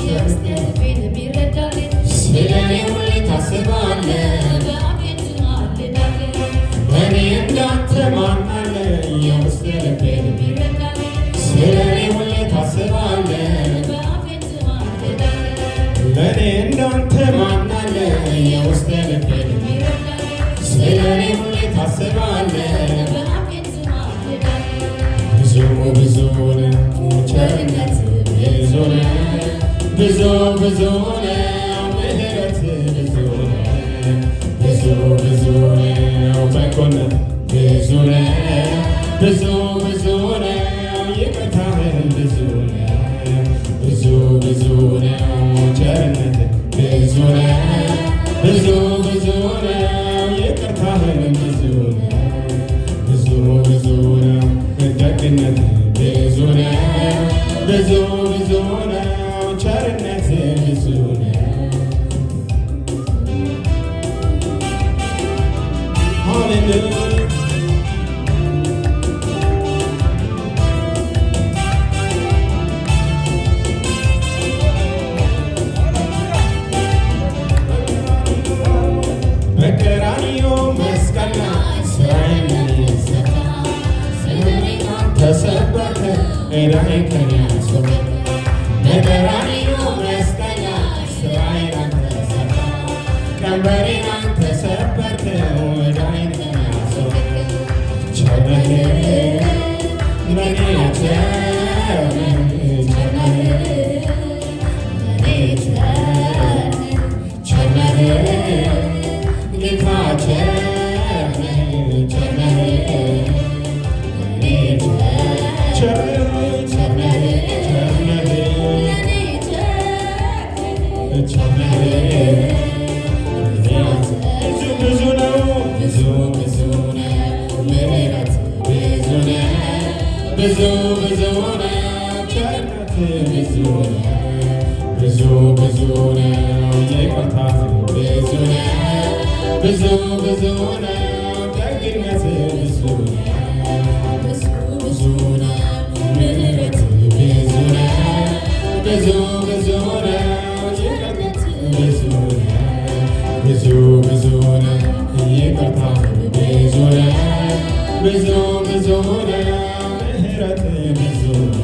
የውስጥ ልቤን ቢረዳልኝ ስለኔ ሁሌ ታስባለህ በአፌን ትማልዳለህ ለኔ እንዳንተ ማን አለ የውስጥ ልቤን ቢረዳልኝ ስለኔ ሁሌ ታስባለህ በአፌን ትማልዳለህ ለኔ እንዳንተ ማን አለ የውስጥ ልቤን ቢረዳልኝ ስለኔ ሁሌ ታስባለህ በአፌን ትማልዳለህ ብዙ ብዙ ነው ቸርነት ብዙ ነው ብዙ ብዙ ነው ምሕረት ብዙ ነው ብዙ ብዙ ነው በጎነት ብዙ ነው ብዙ ብዙ ነው ይቅርታህ ብዙ ነው ብዙ ብዙ ነው ቸርነት ብዙ ነው ብዙ ብዙ ነው ይቅርታህ ብዙ ነው ብዙ ብዙ ነው ደግነት ብዙ ነው ብዙ ብዙ ነው ቸርነት ብዙ ነው ሃሌሉያ በቀራንዮ መስቀል ላይ ስራዬን ሰራ ተሰበከ ዕዳዬን ከኔ አስወገደ በቀራንዮ መስቀል ላይ ስራዬን አንተ ሰራ ቀንበሬን አንተ ሰበርከው ዕዳዬን ከኔ አስወገደ ቸር ነህ ለኔ ቸር ነህ ቸር ነህ ለኔ ቸር ነህ ጌታ ቸር ነህ ቸር ነህ ለኔ ቸር ነህ ቸር ነህ ቸር ነህ ቸር ነህ ብዙ ብዙ ነው ብዙ ብዙ ነው ምሕረት ብዙ ነው ብዙ ብዙ ነው ቸርነት ብዙ ነው ብዙ ብዙ ነው ይቅርታህ ብዙ ነው ብዙ ብዙ ነው ደግነት ብዙ ነው ብዙ ብዙ ነው ምሕረት ብዙ ነው ብዙ ብዙ ነው ቸርነት ብዙ ነው ብዙ ብዙ ነው ይቅርታህ ብዙ ነው ብዙ ብዙ ነው ምሕረት ብዙ ነው